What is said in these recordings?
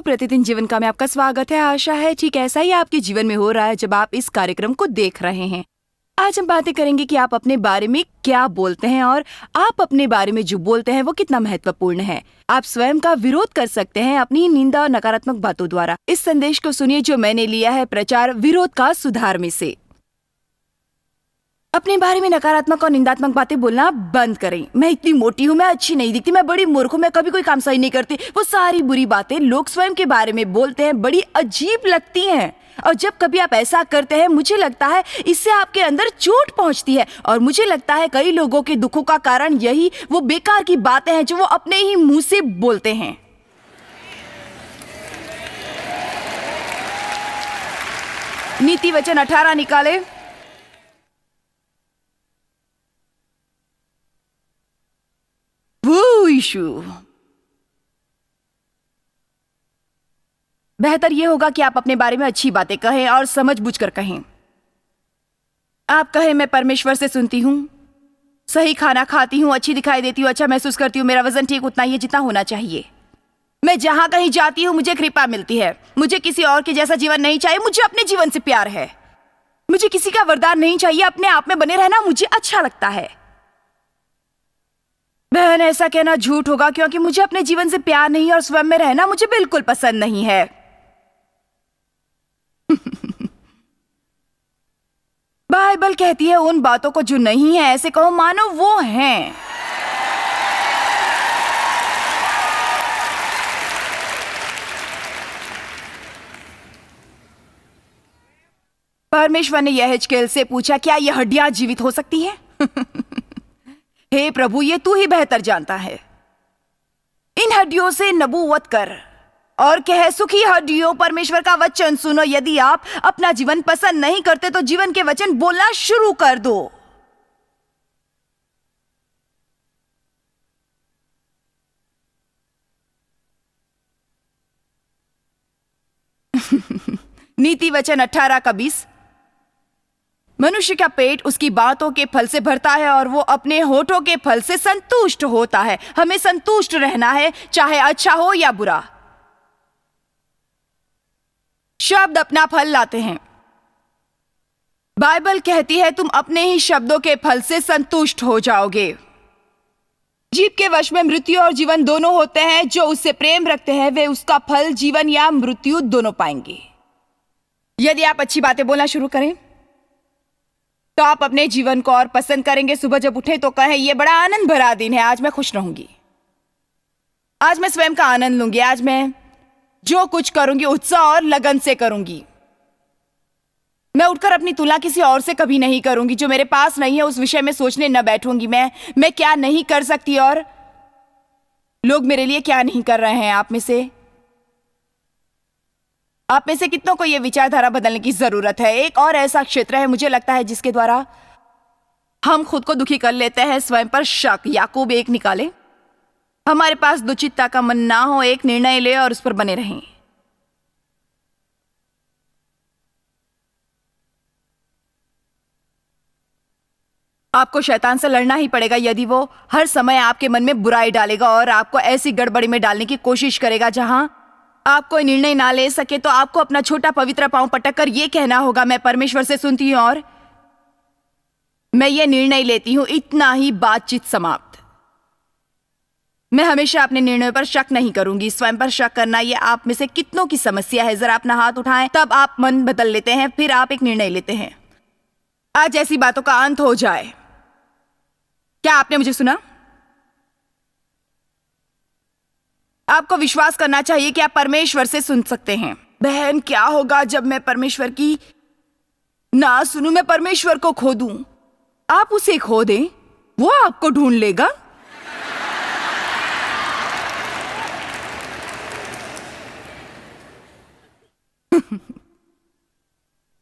Hello, प्रतिदिन जीवन का में आपका स्वागत है। आशा है ठीक ऐसा ही आपके जीवन में हो रहा है जब आप इस कार्यक्रम को देख रहे हैं। आज हम बातें करेंगे कि आप अपने बारे में क्या बोलते हैं और आप अपने बारे में जो बोलते हैं वो कितना महत्वपूर्ण है। आप स्वयं का विरोध कर सकते हैं अपनी निंदा और नकारात्मक बातों द्वारा। इस संदेश को सुनिए जो मैंने लिया है प्रचार विरोध का सुधार में से। अपने बारे में नकारात्मक और निंदात्मक बातें बोलना बंद करें। मैं इतनी मोटी हूँ, मैं अच्छी नहीं दिखती, मैं बड़ी मूर्ख हूँ, मैं कभी कोई काम सही नहीं करती। वो सारी बुरी बातें लोग स्वयं के बारे में बोलते हैं, बड़ी अजीब लगती हैं। और जब कभी आप ऐसा करते हैं, मुझे लगता है इससे आपके अंदर चोट पहुंचती है। और मुझे लगता है कई लोगों के दुखों का कारण यही वो बेकार की बातें हैं जो वो अपने ही मुंह से बोलते हैं। नीति वचन 18 निकाले। बेहतर यह होगा कि आप अपने बारे में अच्छी बातें कहें और समझबूझकर कहें। आप कहें, मैं परमेश्वर से सुनती हूँ, सही खाना खाती हूँ, अच्छी दिखाई देती हूँ, अच्छा महसूस करती हूँ, मेरा वजन ठीक उतना ही है जितना होना चाहिए। मैं जहां कहीं जाती हूँ मुझे कृपा मिलती है। मुझे किसी और के जैसा जीवन नहीं चाहिए, मुझे अपने जीवन से प्यार है। मुझे किसी का वरदान नहीं चाहिए, अपने आप में बने रहना मुझे अच्छा लगता है। बहन, ऐसा कहना झूठ होगा क्योंकि मुझे अपने जीवन से प्यार नहीं और स्वयं में रहना मुझे बिल्कुल पसंद नहीं है। बाइबल कहती है उन बातों को जो नहीं है ऐसे कहो मानो वो हैं। परमेश्वर ने यहेजकेल से पूछा, क्या यह हड्डियां जीवित हो सकती हैं? हे प्रभु, ये तू ही बेहतर जानता है। इन हड्डियों से नबूवत कर और कह, सुखी हड्डियों, परमेश्वर का वचन सुनो। यदि आप अपना जीवन पसंद नहीं करते तो जीवन के वचन बोलना शुरू कर दो। नीति वचन 18:20। मनुष्य का पेट उसकी बातों के फल से भरता है और वो अपने होठों के फल से संतुष्ट होता है। हमें संतुष्ट रहना है, चाहे अच्छा हो या बुरा। शब्द अपना फल लाते हैं। बाइबल कहती है तुम अपने ही शब्दों के फल से संतुष्ट हो जाओगे। जीभ के वश में मृत्यु और जीवन दोनों होते हैं। जो उससे प्रेम रखते हैं वे उसका फल जीवन या मृत्यु दोनों पाएंगे। यदि आप अच्छी बातें बोलना शुरू करें तो आप अपने जीवन को और पसंद करेंगे। सुबह जब उठे तो कहें, यह बड़ा आनंद भरा दिन है, आज मैं खुश रहूंगी, आज मैं स्वयं का आनंद लूंगी, आज मैं जो कुछ करूंगी उत्साह और लगन से करूंगी। मैं उठकर अपनी तुलना किसी और से कभी नहीं करूंगी। जो मेरे पास नहीं है उस विषय में सोचने न बैठूंगी। मैं क्या नहीं कर सकती और लोग मेरे लिए क्या नहीं कर रहे हैं। आप में से कितनों को यह विचारधारा बदलने की जरूरत है। एक और ऐसा क्षेत्र है मुझे लगता है जिसके द्वारा हम खुद को दुखी कर लेते हैं, स्वयं पर शक। याकूब 1 निकाले। हमारे पास दुचित्ता का मन ना हो, एक निर्णय ले और उस पर बने रहें। आपको शैतान से लड़ना ही पड़ेगा यदि वो हर समय आपके मन में बुराई डालेगा और आपको ऐसी गड़बड़ी में डालने की कोशिश करेगा जहां आप कोई निर्णय ना ले सके। तो आपको अपना छोटा पवित्र पांव पटक कर यह कहना होगा, मैं परमेश्वर से सुनती हूं और मैं ये निर्णय लेती हूं, इतना ही। बातचीत समाप्त। मैं हमेशा अपने निर्णयों पर शक नहीं करूंगी। स्वयं पर शक करना ये आप में से कितनों की समस्या है। जरा अपना हाथ उठाएं, तब आप मन बदल लेते हैं, फिर आप एक निर्णय लेते हैं। आज ऐसी बातों का अंत हो जाए। क्या आपने मुझे सुना? आपको विश्वास करना चाहिए कि आप परमेश्वर से सुन सकते हैं। बहन, क्या होगा जब मैं परमेश्वर की ना सुनूं, मैं परमेश्वर को खो दूं? आप उसे खो दें, वो आपको ढूंढ लेगा।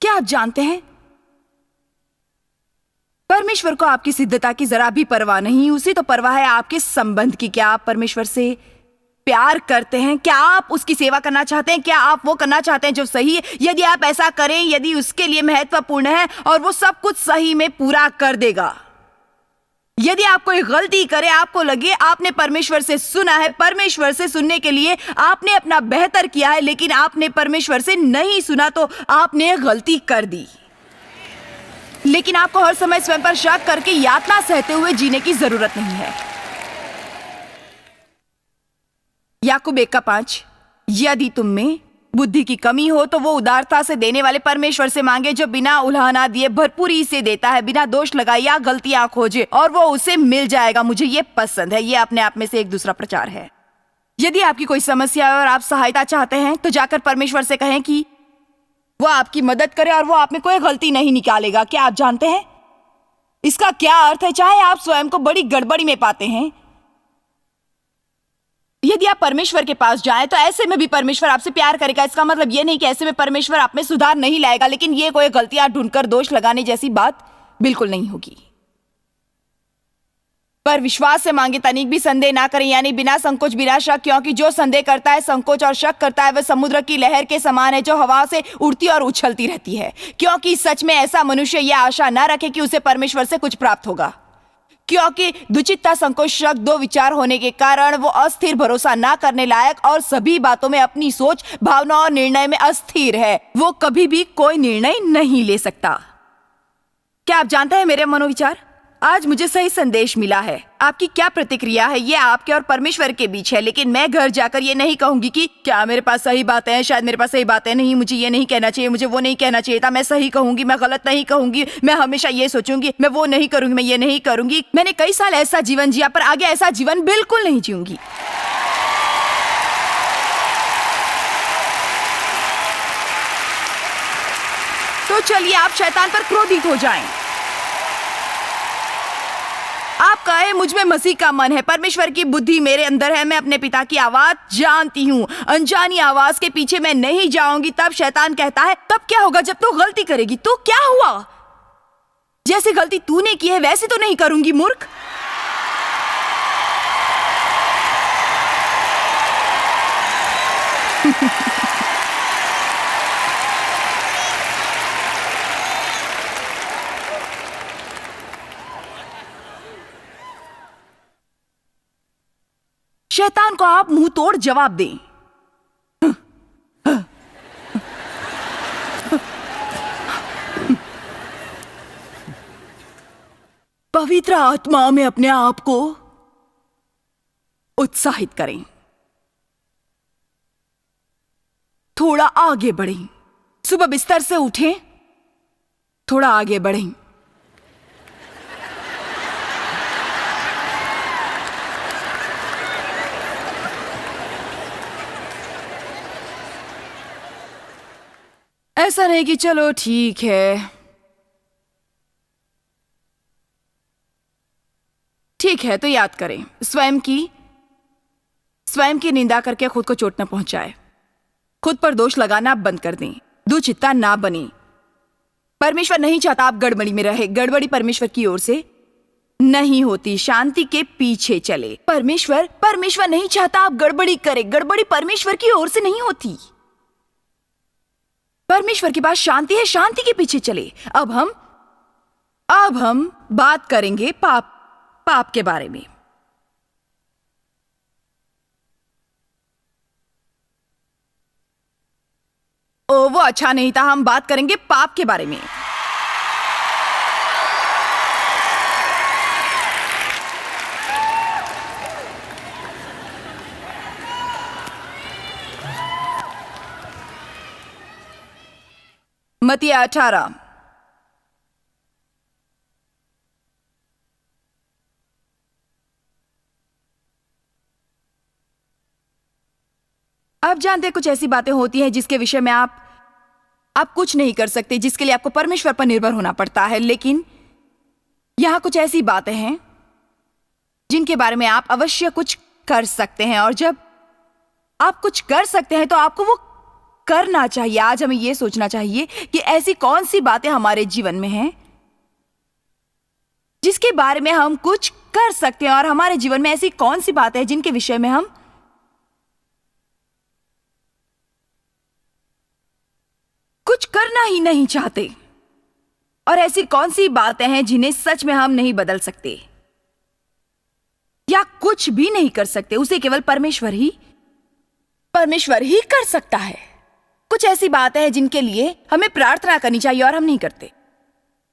क्या आप जानते हैं परमेश्वर को आपकी सिद्धता की जरा भी परवाह नहीं, उसे तो परवाह है आपके संबंध की। क्या आप परमेश्वर से प्यार करते हैं? क्या आप उसकी सेवा करना चाहते हैं? क्या आप वो करना चाहते हैं जो सही है? यदि आप ऐसा करें, यदि उसके लिए महत्वपूर्ण है और वो सब कुछ सही में पूरा कर देगा, यदि आप कोई गलती करे, आपको लगे आपने परमेश्वर से सुना है, परमेश्वर से सुनने के लिए आपने अपना बेहतर किया है, लेकिन आपने परमेश्वर से नहीं सुना, तो आपने गलती कर दी। लेकिन आपको हर समय स्वयं पर शक करके यातना सहते हुए जीने की जरूरत नहीं है। याकूब 1:5, यदि तुम में बुद्धि की कमी हो तो वो उदारता से देने वाले परमेश्वर से मांगे, जो बिना उल्हाना दिए भरपूरी से देता है, बिना दोष लगाए या गलतियां खोजे, और वो उसे मिल जाएगा। मुझे ये पसंद है। ये अपने आप में से एक दूसरा प्रचार है। यदि आपकी कोई समस्या है और आप सहायता चाहते हैं तो जाकर परमेश्वर से कहें कि वो आपकी मदद करे, और वो आप में कोई गलती नहीं निकालेगा। क्या आप जानते हैं इसका क्या अर्थ है? चाहे आप स्वयं को बड़ी गड़बड़ी में पाते हैं, यदि आप परमेश्वर के पास जाएं तो ऐसे में भी परमेश्वर आपसे प्यार करेगा। इसका मतलब यह नहीं कि ऐसे में परमेश्वर आप में सुधार नहीं लाएगा, लेकिन यह कोई गलतियां ढूंढकर दोष लगाने जैसी बात बिल्कुल नहीं होगी। पर विश्वास से मांगे, तनिक भी संदेह ना करें, यानी बिना संकोच बिना शक, क्योंकि जो संदेह करता है, संकोच और शक करता है, वह समुद्र की लहर के समान है, जो हवा से उड़ती और उछलती रहती है। क्योंकि सच में ऐसा मनुष्य यह आशा ना रखे कि उसे परमेश्वर से कुछ प्राप्त होगा, क्योंकि दुचित्ता, संकोच, शक, दो विचार होने के कारण वो अस्थिर, भरोसा ना करने लायक और सभी बातों में अपनी सोच, भावना और निर्णय में अस्थिर है। वो कभी भी कोई निर्णय नहीं ले सकता। क्या आप जानते हैं मेरे मनोविचार? आज मुझे सही संदेश मिला है। आपकी क्या प्रतिक्रिया है ये आपके और परमेश्वर के बीच है, लेकिन मैं घर जाकर ये नहीं कहूंगी कि क्या मेरे पास सही बातें हैं, शायद मेरे पास सही बातें नहीं, मुझे ये नहीं कहना चाहिए, मुझे वो नहीं कहना चाहिए था। मैं सही कहूंगी, मैं गलत नहीं कहूंगी। मैं हमेशा ये सोचूंगी, मैं वो नहीं करूंगी, मैं ये नहीं करूंगी। मैंने कई साल ऐसा जीवन जिया, पर आगे ऐसा जीवन बिल्कुल नहीं जीऊंगी। तो चलिए आप शैतान पर क्रोधित हो जाएं। आप कहे, मुझ में मसीह का मन है, परमेश्वर की बुद्धि मेरे अंदर है, मैं अपने पिता की आवाज जानती हूँ, अनजानी आवाज के पीछे मैं नहीं जाऊंगी। तब शैतान कहता है, तब क्या होगा जब तू गलती करेगी? तो क्या हुआ? जैसी गलती तूने की है वैसे तो नहीं करूंगी, मूर्ख। शैतान को आप मुंह तोड़ जवाब दें। पवित्र आत्मा में अपने आप को उत्साहित करें, थोड़ा आगे बढ़ें। सुबह बिस्तर से उठें, थोड़ा आगे बढ़ें। ऐसा नहीं कि चलो ठीक है, ठीक है, तो याद करें, स्वयं की निंदा करके खुद को चोट न पहुंचाए। खुद पर दोष लगाना बंद कर दें। दुचित्ता ना बने। परमेश्वर नहीं चाहता आप गड़बड़ी में रहे। गड़बड़ी परमेश्वर की ओर से नहीं होती। शांति के पीछे चले। परमेश्वर नहीं चाहता आप गड़बड़ी करें। गड़बड़ी परमेश्वर की ओर से नहीं होती। परमेश्वर के पास शांति है, शांति के पीछे चले। अब हम बात करेंगे पाप के बारे में। ओ, वो अच्छा नहीं था। हम बात करेंगे पाप के बारे में। मत्ती 18। आप जानते हैं कुछ ऐसी बातें होती हैं जिसके विषय में आप कुछ नहीं कर सकते, जिसके लिए आपको परमेश्वर पर निर्भर होना पड़ता है। लेकिन यहां कुछ ऐसी बातें हैं जिनके बारे में आप अवश्य कुछ कर सकते हैं, और जब आप कुछ कर सकते हैं तो आपको वो करना चाहिए। आज हमें यह सोचना चाहिए कि ऐसी कौन सी बातें हमारे जीवन में हैं जिसके बारे में हम कुछ कर सकते हैं, और हमारे जीवन में ऐसी कौन सी बातें हैं जिनके विषय में हम कुछ करना ही नहीं चाहते, और ऐसी कौन सी बातें हैं जिन्हें सच में हम नहीं बदल सकते। या कुछ भी नहीं कर सकते, उसे केवल परमेश्वर ही कर सकता है। कुछ ऐसी बातें हैं जिनके लिए हमें प्रार्थना करनी चाहिए और हम नहीं करते।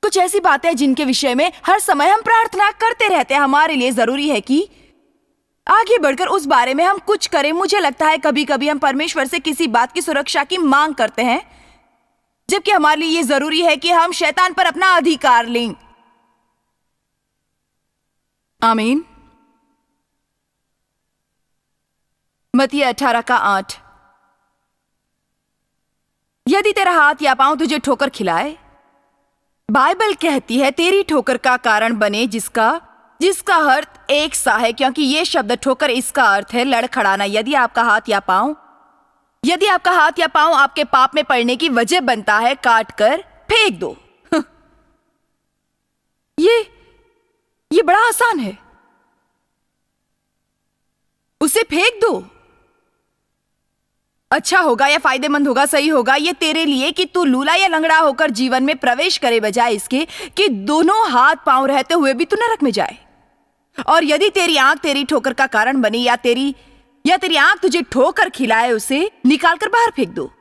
कुछ ऐसी बातें हैं जिनके विषय में हर समय हम प्रार्थना करते रहते हैं। हमारे लिए जरूरी है कि आगे बढ़कर उस बारे में हम कुछ करें। मुझे लगता है कभी कभी हम परमेश्वर से किसी बात की सुरक्षा की मांग करते हैं, जबकि हमारे लिए यह जरूरी है कि हम शैतान पर अपना अधिकार लें। आमीन। मत्ती 18:8। यदि तेरा हाथ या पांव तुझे ठोकर खिलाए, बाइबल कहती है तेरी ठोकर का कारण बने, जिसका अर्थ एक सा है, क्योंकि ये शब्द ठोकर इसका अर्थ है लड़खड़ाना। यदि आपका हाथ या पांव आपके पाप में पड़ने की वजह बनता है, काट कर फेंक दो। ये बड़ा आसान है। उसे फेंक दो। अच्छा होगा या फायदेमंद होगा, सही होगा ये तेरे लिए कि तू लूला या लंगड़ा होकर जीवन में प्रवेश करे, बजाय इसके कि दोनों हाथ पांव रहते हुए भी तू नरक में जाए। और यदि तेरी आंख तेरी ठोकर का कारण बनी या तेरी आंख तुझे ठोकर खिलाए, उसे निकाल कर बाहर फेंक दो।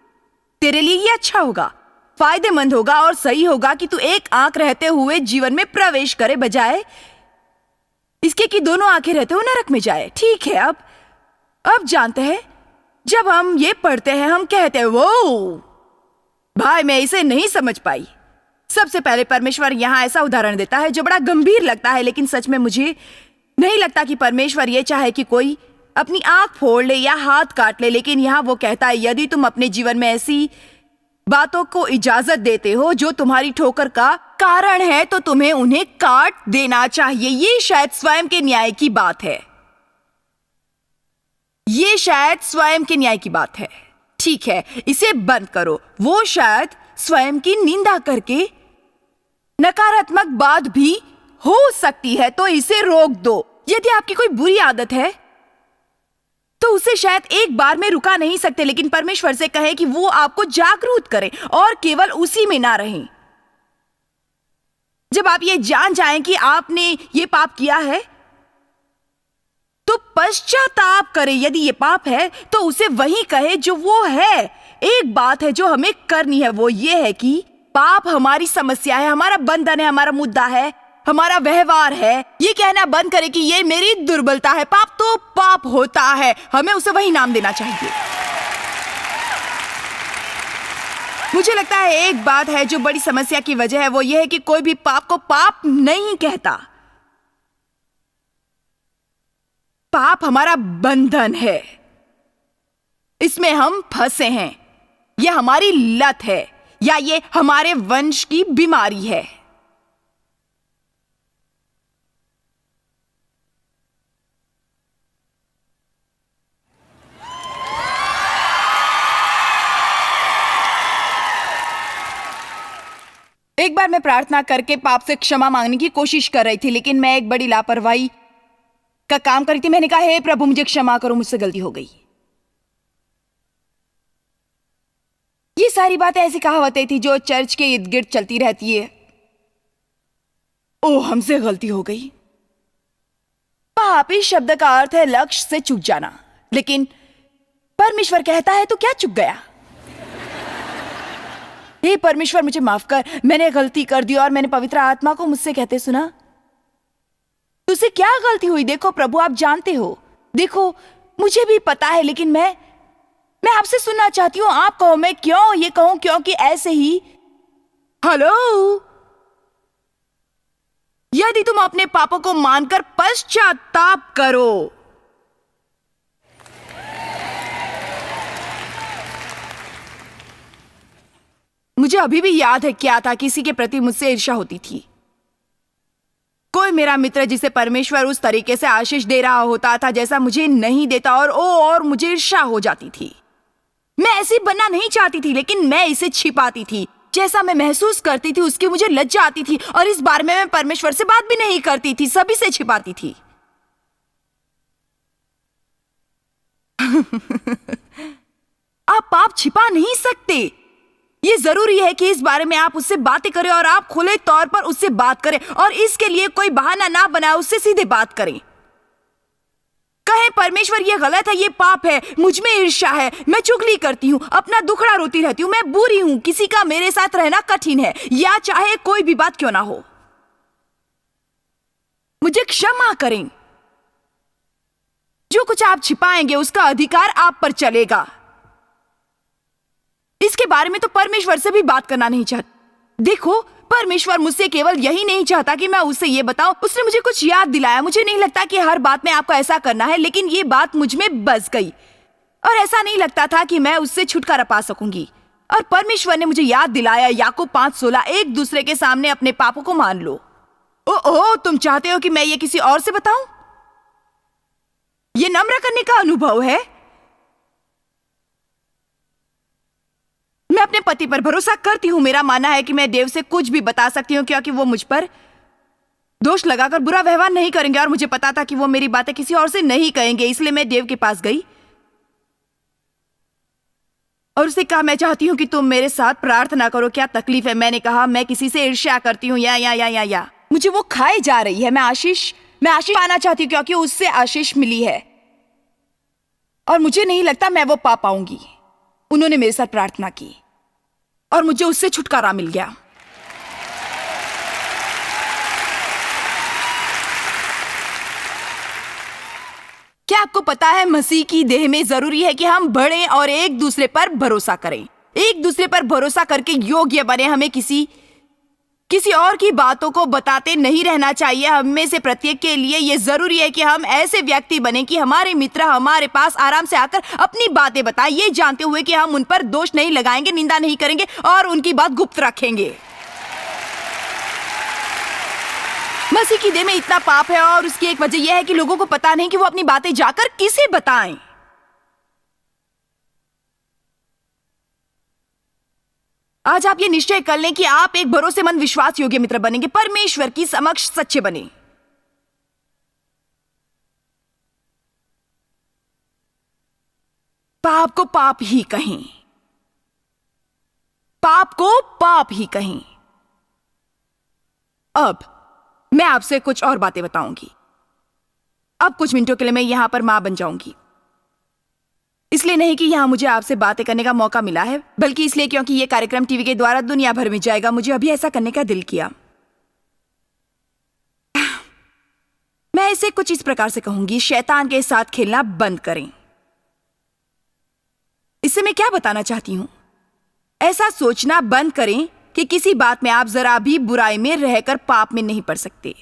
तेरे लिए ये अच्छा होगा, फायदेमंद होगा और सही होगा कि तू एक आंख रहते हुए जीवन में प्रवेश करे, बजाय इसके कि दोनों आंखें रहते हुए नरक में जाए। ठीक है, अब जानते हैं, जब हम ये पढ़ते हैं हम कहते हैं वो भाई मैं इसे नहीं समझ पाई। सबसे पहले परमेश्वर यहां ऐसा उदाहरण देता है जो बड़ा गंभीर लगता है, लेकिन सच में मुझे नहीं लगता कि परमेश्वर ये चाहे कि कोई अपनी आंख फोड़ ले या हाथ काट ले। लेकिन यहां वो कहता है यदि तुम अपने जीवन में ऐसी बातों को इजाजत देते हो जो तुम्हारी ठोकर का कारण है, तो तुम्हें उन्हें काट देना चाहिए। ये शायद स्वयं के न्याय की बात है। ठीक है, इसे बंद करो। वो शायद स्वयं की निंदा करके नकारात्मक बात भी हो सकती है, तो इसे रोक दो। यदि आपकी कोई बुरी आदत है तो उसे शायद एक बार में रुका नहीं सकते, लेकिन परमेश्वर से कहें कि वो आपको जागरूक करे और केवल उसी में ना रहें। जब आप ये जान जाएं कि आपने ये पाप किया है तो पश्चाताप करें। यदि ये पाप है तो उसे वही कहे जो वो है। एक बात है जो हमें करनी है, वो ये है कि पाप हमारी समस्या है, हमारा बंधन है, हमारा मुद्दा है, हमारा व्यवहार है। ये कहना बंद करें कि ये मेरी दुर्बलता है। पाप तो पाप होता है, हमें उसे वही नाम देना चाहिए। मुझे लगता है एक बात है जो बड़ी समस्या की वजह है, वो ये है कि कोई भी पाप को पाप नहीं कहता। पाप हमारा बंधन है, इसमें हम फंसे हैं। यह हमारी लत है या ये हमारे वंश की बीमारी है। एक बार मैं प्रार्थना करके पाप से क्षमा मांगने की कोशिश कर रही थी, लेकिन मैं एक बड़ी लापरवाही का काम कर रही थी। मैंने कहा हे प्रभु मुझे क्षमा करो, मुझसे गलती हो गई। ये सारी बातें ऐसी कहावतें थी जो चर्च के इर्द गिर्द चलती रहती है। ओह हमसे गलती हो गई। पाप इस शब्द का अर्थ है लक्ष्य से चूक जाना, लेकिन परमेश्वर कहता है तो क्या चूक गया। हे परमेश्वर मुझे माफ कर, मैंने गलती कर दी और मैंने पवित्र आत्मा को मुझसे कहते सुना तुझसे क्या गलती हुई। देखो प्रभु आप जानते हो, देखो मुझे भी पता है, लेकिन मैं आपसे सुनना चाहती हूं। आप कहो मैं क्यों ये कहूं, क्योंकि ऐसे ही हेलो, यदि तुम अपने पापों को मानकर पश्चाताप करो, मुझे अभी भी याद है क्या था। किसी के प्रति मुझसे ईर्ष्या होती थी। कोई मेरा मित्र जिसे परमेश्वर उस तरीके से आशीष दे रहा होता था जैसा मुझे नहीं देता, और मुझे ईर्ष्या हो जाती थी। मैं ऐसी बनना नहीं चाहती थी, लेकिन मैं इसे छिपाती थी। जैसा मैं महसूस करती थी उसकी मुझे लज्जा आती थी, और इस बारे में मैं परमेश्वर से बात भी नहीं करती थी, सभी से छिपाती थी। आप पाप छिपा नहीं सकते। ये जरूरी है कि इस बारे में आप उससे बातें करें और आप खुले तौर पर उससे बात करें, और इसके लिए कोई बहाना ना बनाए, उससे सीधे बात करें। नहीं परमेश्वर, ये गलत है, ये पाप है, मुझ में ईर्ष्या है, मैं चुगली करती हूँ, अपना दुखड़ा रोती रहती हूँ, मैं बुरी हूँ, किसी का मेरे साथ रहना कठिन है, या चाहे कोई भी बात क्यों ना हो, मुझे क्षमा करें। जो कुछ आप छिपाएंगे उसका अधिकार आप पर चलेगा। इसके बारे में तो परमेश्वर से भी बात करना नहीं चाहता। देखो, परमेश्वर मुझसे केवल यही नहीं चाहता कि मैं उससे ये बताऊं। उसने मुझे कुछ याद दिलाया। मुझे नहीं लगता कि हर बात में आपको ऐसा करना है, लेकिन ये बात मुझ में बस गई और ऐसा नहीं लगता था कि मैं उससे छुटकारा पा सकूंगी। और परमेश्वर ने मुझे याद दिलाया, याकूब 5:16, एक दूसरे के सामने अपने पापों को मान लो। ओह, तुम चाहते हो कि मैं ये किसी और से बताऊं? ये नम्र करने का अनुभव है। मैं अपने पति पर भरोसा करती हूं। मेरा मानना है कि मैं देव से कुछ भी बता सकती हूं, क्योंकि वो मुझ पर दोष लगाकर बुरा व्यवहार नहीं करेंगे, और मुझे पता था कि वो मेरी बातें किसी और से नहीं कहेंगे। इसलिए मैं देव के पास गई और उससे कहा, मैं चाहती हूं कि तुम मेरे साथ प्रार्थना करो, क्या तकलीफ है? मैंने कहा, मैं किसी से ईर्ष्या करती हूं, या मुझे वो खाई जा रही है। मैं आशीष पाना चाहती हूँ, क्योंकि उससे आशीष मिली है और मुझे नहीं लगता मैं वो पा पाऊंगी। उन्होंने मेरे साथ प्रार्थना की और मुझे उससे छुटकारा मिल गया। क्या आपको पता है, मसीह की देह में जरूरी है कि हम बढ़ें और एक दूसरे पर भरोसा करें। एक दूसरे पर भरोसा करके योग्य बने। हमें किसी और की बातों को बताते नहीं रहना चाहिए। हम में से प्रत्येक के लिए यह जरूरी है कि हम ऐसे व्यक्ति बने कि हमारे मित्र हमारे पास आराम से आकर अपनी बातें बताएं, ये जानते हुए कि हम उन पर दोष नहीं लगाएंगे, निंदा नहीं करेंगे और उनकी बात गुप्त रखेंगे। मसीह की देह में इतना पाप है और उसकी एक वजह यह है कि लोगों को पता नहीं कि वो अपनी बातें जाकर किसे बताएं। आज आप ये निश्चय कर लें कि आप एक भरोसेमंद विश्वास योग्य मित्र बनेंगे, परमेश्वर की समक्ष सच्चे बने। पाप को पाप ही कहें, पाप को पाप ही कहें। अब मैं आपसे कुछ और बातें बताऊंगी। अब कुछ मिनटों के लिए मैं यहां पर मां बन जाऊंगी, इसलिए नहीं कि यहां मुझे आपसे बातें करने का मौका मिला है, बल्कि इसलिए क्योंकि यह कार्यक्रम टीवी के द्वारा दुनिया भर में जाएगा। मुझे अभी ऐसा करने का दिल किया। मैं इसे कुछ इस प्रकार से कहूंगी, शैतान के साथ खेलना बंद करें। इससे मैं क्या बताना चाहती हूं? ऐसा सोचना बंद करें कि किसी बात में आप जरा भी बुराई में रहकर पाप में नहीं पड़ सकते।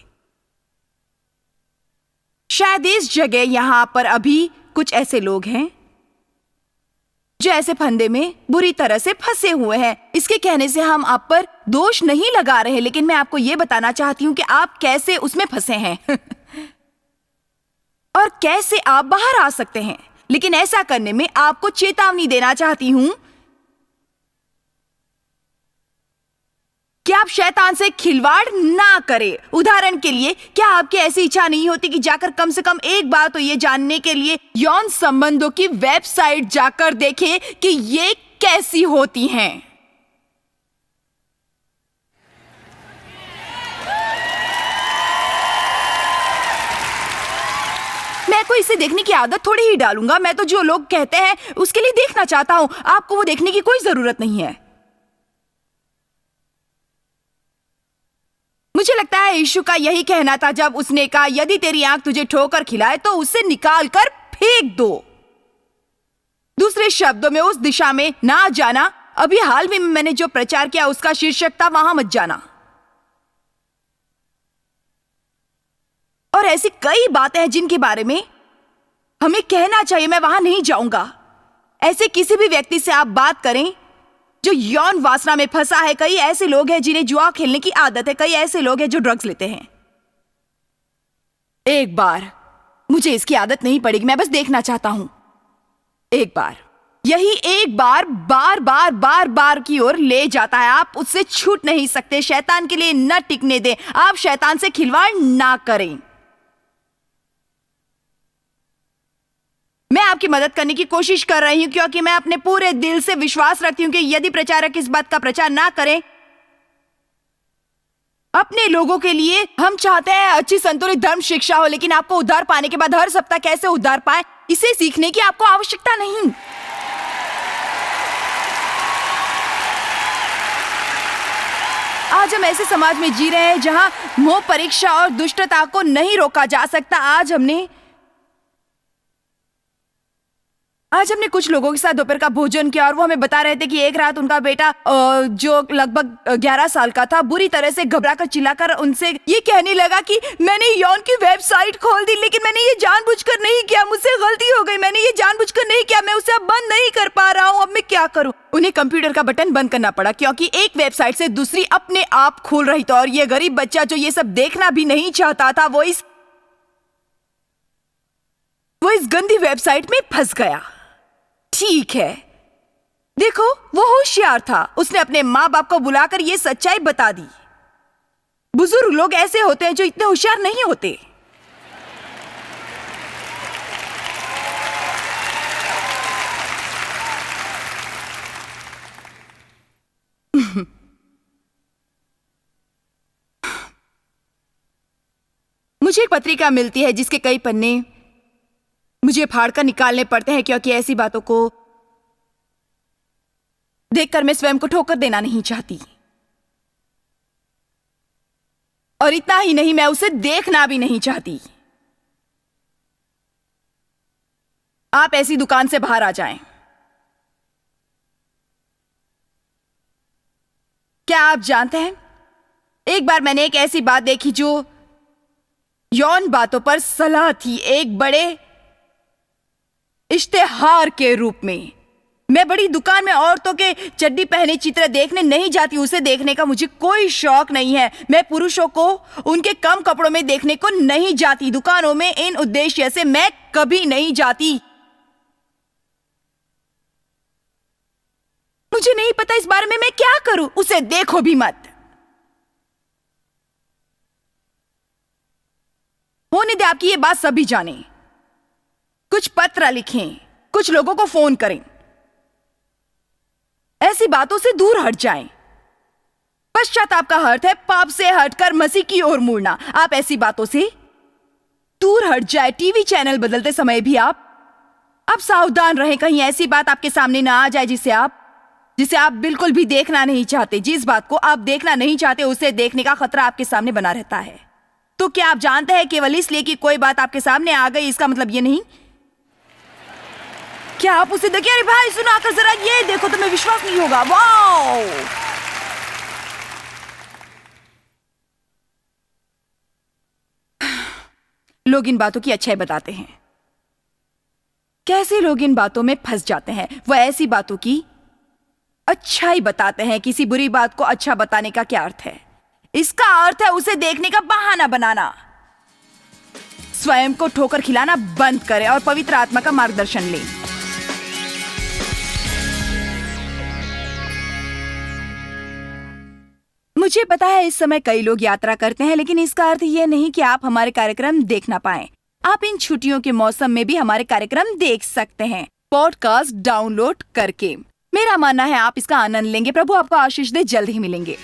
शायद इस जगह यहां पर अभी कुछ ऐसे लोग हैं जो ऐसे फंदे में बुरी तरह से फंसे हुए हैं। इसके कहने से हम आप पर दोष नहीं लगा रहे, लेकिन मैं आपको यह बताना चाहती हूं कि आप कैसे उसमें फंसे हैं और कैसे आप बाहर आ सकते हैं। लेकिन ऐसा करने में आपको चेतावनी देना चाहती हूं कि आप शैतान से खिलवाड़ ना करें। उदाहरण के लिए, क्या आपकी ऐसी इच्छा नहीं होती कि जाकर कम से कम एक बार तो ये जानने के लिए यौन संबंधों की वेबसाइट जाकर देखें कि ये कैसी होती हैं? मैं कोई इसे देखने की आदत थोड़ी ही डालूंगा। मैं तो जो लोग कहते हैं उसके लिए देखना चाहता हूं। आपको वो देखने की कोई जरूरत नहीं है। मुझे लगता है यीशु का यही कहना था जब उसने कहा, यदि तेरी आंख तुझे ठोकर खिलाए तो उसे निकाल कर फेंक दो। दूसरे शब्दों में, उस दिशा में ना जाना। अभी हाल में मैंने जो प्रचार किया उसका शीर्षक था, वहां मत जाना। और ऐसी कई बातें हैं जिनके बारे में हमें कहना चाहिए, मैं वहां नहीं जाऊंगा। ऐसे किसी भी व्यक्ति से आप बात करें जो यौन वासना में फंसा है। कई ऐसे लोग हैं जिन्हें जुआ खेलने की आदत है। कई ऐसे लोग हैं जो ड्रग्स लेते हैं। एक बार, मुझे इसकी आदत नहीं पड़ेगी, मैं बस देखना चाहता हूं। एक बार, यही एक बार बार बार बार बार की ओर ले जाता है। आप उससे छूट नहीं सकते। शैतान के लिए न टिकने दें। आप शैतान से खिलवाड़ ना करें। मैं आपकी मदद करने की कोशिश कर रही हूं, क्योंकि मैं अपने पूरे दिल से विश्वास रखती हूं कि यदि प्रचारक इस बात का प्रचार ना करें अपने लोगों के लिए हम चाहते हैं अच्छी संतुलित धर्म शिक्षा हो, लेकिन आपको उद्धार पाने के बाद हर सप्ताह कैसे उद्धार पाए, इसे सीखने की आपको आवश्यकता नहीं। आज हम ऐसे समाज में जी रहे हैं जहां मोह परीक्षा और दुष्टता को नहीं रोका जा सकता। आज हमने कुछ लोगों के साथ दोपहर का भोजन किया और वो हमें बता रहे थे कि एक रात उनका बेटा जो लगभग 11 साल का था, बुरी तरह से घबराकर चिल्लाकर उनसे ये कहने लगा कि मैंने यौन की वेबसाइट खोल दी, लेकिन मैंने ये जानबूझकर नहीं किया, मुझसे गलती हो गई, मैंने ये जानबूझकर नहीं किया, मैं उसे अब बंद नहीं कर पा रहा हूँ, अब मैं क्या करूँ। उन्हें कंप्यूटर का बटन बंद करना पड़ा क्योंकि एक वेबसाइट से दूसरी अपने आप खुल रही थी और ये गरीब बच्चा जो ये सब देखना भी नहीं चाहता था, वो इस गंदी वेबसाइट में फंस गया। ठीक है, देखो वो होशियार था, उसने अपने माँ बाप को बुलाकर ये सच्चाई बता दी। बुजुर्ग लोग ऐसे होते हैं जो इतने होशियार नहीं होते। मुझे एक पत्रिका मिलती है जिसके कई पन्ने मुझे फाड़कर निकालने पड़ते हैं क्योंकि ऐसी बातों को देखकर मैं स्वयं को ठोकर देना नहीं चाहती। और इतना ही नहीं, मैं उसे देखना भी नहीं चाहती। आप ऐसी दुकान से बाहर आ जाएं। क्या आप जानते हैं, एक बार मैंने एक ऐसी बात देखी जो यौन बातों पर सलाह थी, एक बड़े इश्तेहार के रूप में। मैं बड़ी दुकान में औरतों के चड्डी पहने चित्र देखने नहीं जाती, उसे देखने का मुझे कोई शौक नहीं है। मैं पुरुषों को उनके कम कपड़ों में देखने को नहीं जाती, दुकानों में इन उद्देश्य से मैं कभी नहीं जाती। मुझे नहीं पता इस बारे में मैं क्या करूं, उसे देखो भी मत। होने दे आपकी ये बात सभी जाने। कुछ पत्र लिखें, कुछ लोगों को फोन करें, ऐसी बातों से दूर हट जाएं। पश्चाताप का अर्थ है पाप से हटकर मसीह की ओर मुड़ना। आप ऐसी बातों से दूर हट जाए। टीवी चैनल बदलते समय भी आप सावधान रहें, कहीं ऐसी बात आपके सामने ना आ जाए जिसे आप बिल्कुल भी देखना नहीं चाहते। जिस बात को आप देखना नहीं चाहते उसे देखने का खतरा आपके सामने बना रहता है। तो क्या आप जानते हैं, केवल इसलिए कि कोई बात आपके सामने आ गई इसका मतलब ये नहीं क्या आप उसे देखिए। अरे भाई सुनो, आकर जरा ये देखो, तुम्हें विश्वास नहीं होगा। वाओ, लोग इन बातों की अच्छाई बताते हैं। कैसे लोग इन बातों में फंस जाते हैं। वह ऐसी बातों की अच्छाई बताते हैं। किसी बुरी बात को अच्छा बताने का क्या अर्थ है? इसका अर्थ है उसे देखने का बहाना बनाना। स्वयं को ठोकर खिलाना बंद करें और पवित्र आत्मा का मार्गदर्शन लें। मुझे पता है इस समय कई लोग यात्रा करते हैं, लेकिन इसका अर्थ यह नहीं कि आप हमारे कार्यक्रम देख ना पाएं। आप इन छुट्टियों के मौसम में भी हमारे कार्यक्रम देख सकते हैं, पॉडकास्ट डाउनलोड करके। मेरा मानना है आप इसका आनंद लेंगे। प्रभु आपको आशीष दे। जल्द ही मिलेंगे।